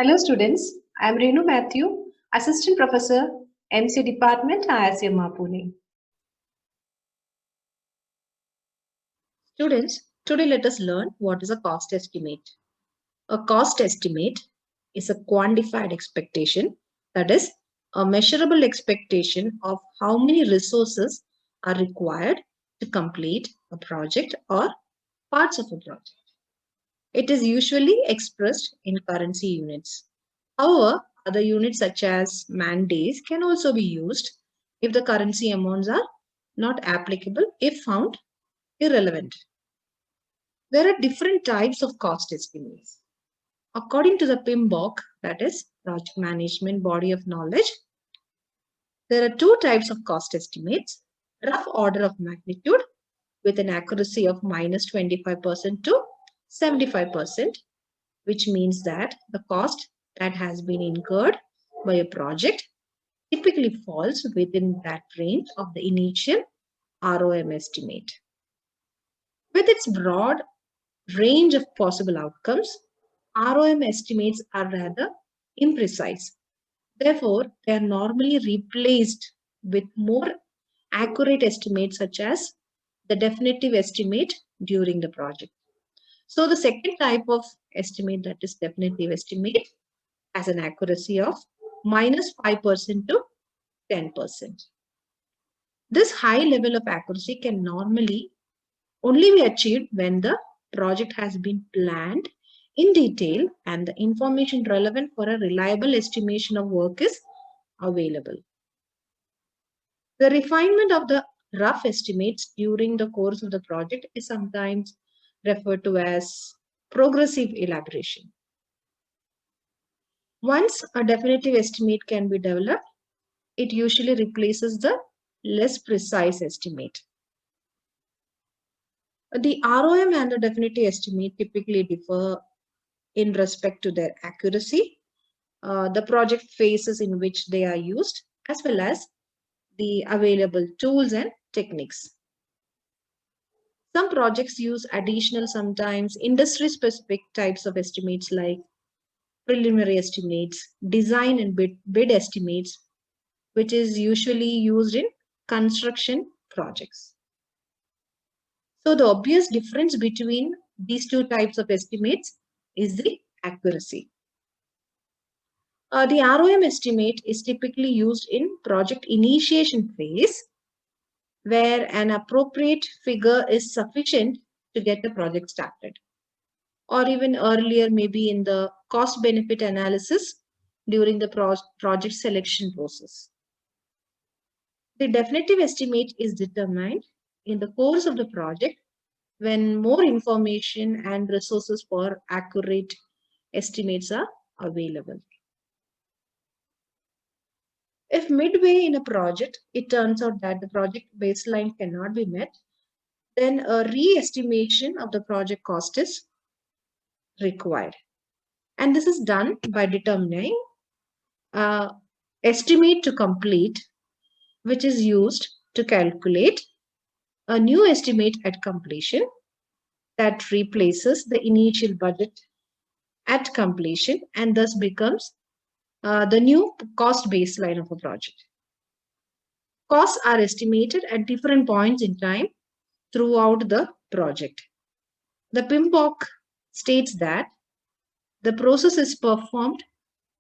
Hello students, I am Renu Matthew, Assistant Professor, MC Department, IISM Pune. Students, today let us learn what is a cost estimate. A cost estimate is a quantified expectation, that is, a measurable expectation of how many resources are required to complete a project or parts of a project. It is usually expressed in currency units. However, other units such as man days can also be used if the currency amounts are not applicable if found irrelevant. There are different types of cost estimates. According to the PMBOK, that is Project Management Body of Knowledge, there are two types of cost estimates: rough order of magnitude with an accuracy of minus 25% to 75%, which means that the cost that has been incurred by a project typically falls within that range of the initial ROM estimate. With its broad range of possible outcomes, ROM estimates are rather imprecise. Therefore, they are normally replaced with more accurate estimates such as the definitive estimate during the project. So the second type of estimate, that is definitive estimate, has an accuracy of minus 5% to 10%. This high level of accuracy can normally only be achieved when the project has been planned in detail and the information relevant for a reliable estimation of work is available. The refinement of the rough estimates during the course of the project is sometimes referred to as progressive elaboration. Once a definitive estimate can be developed, it usually replaces the less precise estimate. The ROM and the definitive estimate typically differ in respect to their accuracy, the project phases in which they are used, as well as the available tools and techniques. Some projects use additional, sometimes industry-specific types of estimates like preliminary estimates, design and bid estimates, which is usually used in construction projects. So the obvious difference between these two types of estimates is the accuracy. The ROM estimate is typically used in project initiation phase, where an appropriate figure is sufficient to get the project started, or even earlier, maybe in the cost benefit analysis during the project selection process. The definitive estimate is determined in the course of the project when more information and resources for accurate estimates are available. If midway in a project, it turns out that the project baseline cannot be met, then a re-estimation of the project cost is required. And this is done by determining estimate to complete, which is used to calculate a new estimate at completion that replaces the initial budget at completion and thus becomes the new cost baseline of a project. Costs are estimated at different points in time throughout the project. The PMBOK states that the process is performed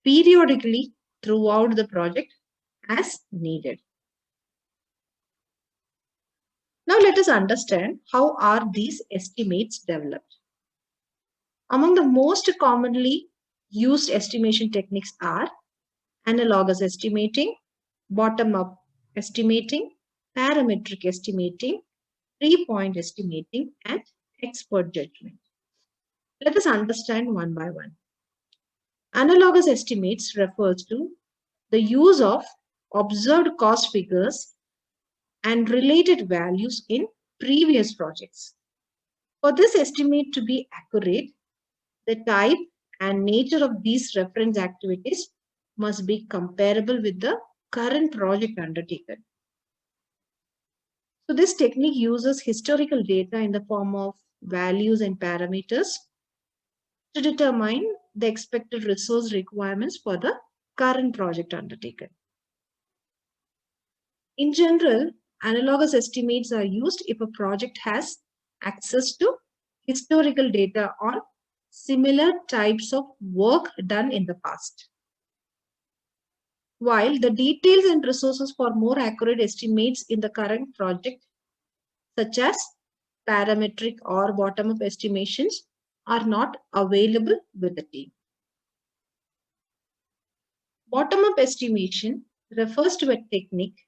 periodically throughout the project as needed. Now let us understand how are these estimates developed. Among the most commonly used estimation techniques are analogous estimating, bottom-up estimating, parametric estimating, 3-point estimating, and expert judgment. Let us understand one by one. Analogous estimates refers to the use of observed cost figures and related values in previous projects. For this estimate to be accurate, the type and nature of these reference activities must be comparable with the current project undertaken. So this technique uses historical data in the form of values and parameters to determine the expected resource requirements for the current project undertaken. In general, analogous estimates are used if a project has access to historical data on similar types of work done in the past. While the details and resources for more accurate estimates in the current project, such as parametric or bottom-up estimations, are not available with the team. Bottom-up estimation refers to a technique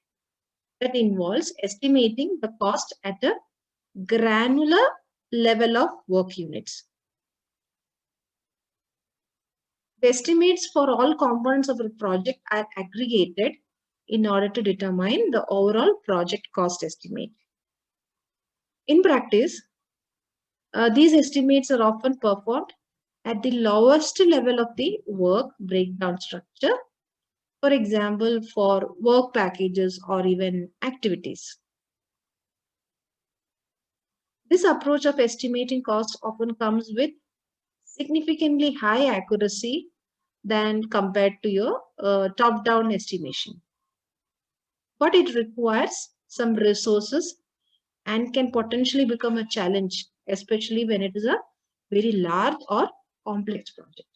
that involves estimating the cost at a granular level of work units. The estimates for all components of a project are aggregated in order to determine the overall project cost estimate. In practice, these estimates are often performed at the lowest level of the work breakdown structure, for example, for work packages or even activities. This approach of estimating cost often comes with significantly high accuracy than compared to your top-down estimation. But it requires some resources and can potentially become a challenge, especially when it is a very large or complex project.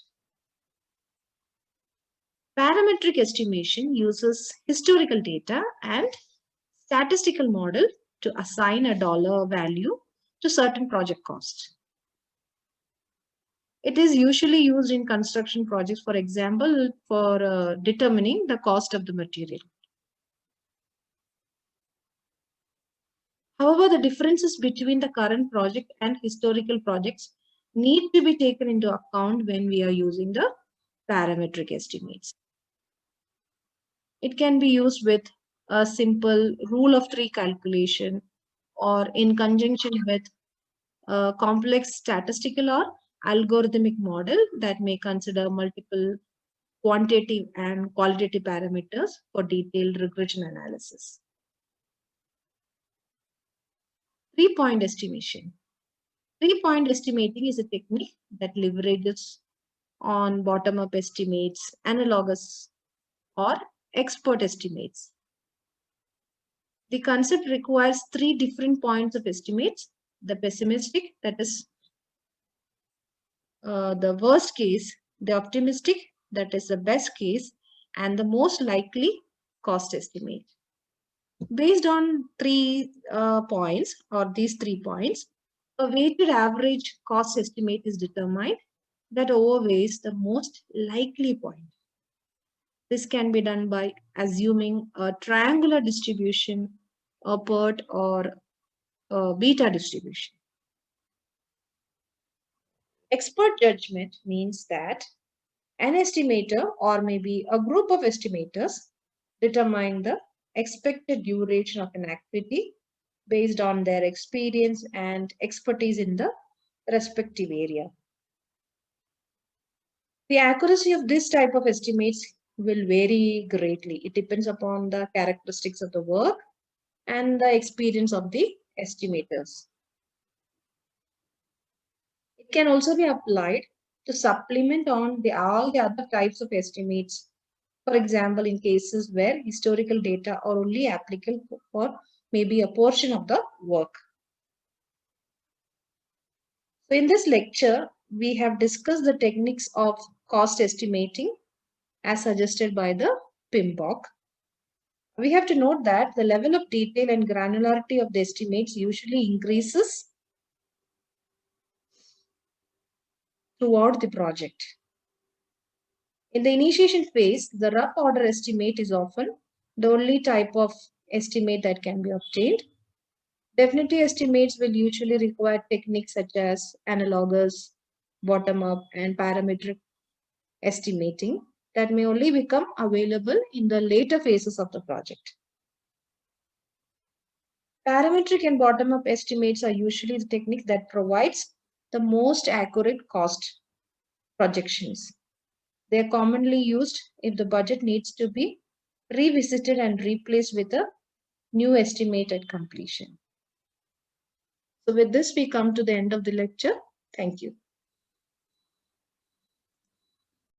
Parametric estimation uses historical data and statistical model to assign a dollar value to certain project costs. It is usually used in construction projects, for example, for determining the cost of the material. However, the differences between the current project and historical projects need to be taken into account when we are using the parametric estimates. It can be used with a simple rule of three calculation or in conjunction with a complex statistical or algorithmic model that may consider multiple quantitative and qualitative parameters for detailed regression analysis. 3-point estimation. 3-point estimating is a technique that leverages on bottom-up estimates, analogous or expert estimates. The concept requires 3 different points of estimates: the pessimistic, that is the worst case, the optimistic, that is the best case, and the most likely cost estimate. Based on 3 points or these 3 points, a weighted average cost estimate is determined that overweighs the most likely point. This can be done by assuming a triangular distribution, a PERT or a beta distribution. Expert judgment means that an estimator or maybe a group of estimators determine the expected duration of an activity based on their experience and expertise in the respective area. The accuracy of this type of estimates will vary greatly. It depends upon the characteristics of the work and the experience of the estimators. It can also be applied to supplement on all the other types of estimates. For example, in cases where historical data are only applicable for maybe a portion of the work. So in this lecture, we have discussed the techniques of cost estimating as suggested by the PMBOK. We have to note that the level of detail and granularity of the estimates usually increases throughout the project. In the initiation phase, the rough order estimate is often the only type of estimate that can be obtained. Definitive estimates will usually require techniques such as analogous, bottom-up, and parametric estimating that may only become available in the later phases of the project. Parametric and bottom-up estimates are usually the technique that provides the most accurate cost projections. They are commonly used if the budget needs to be revisited and replaced with a new estimate at completion. So with this, we come to the end of the lecture. Thank you.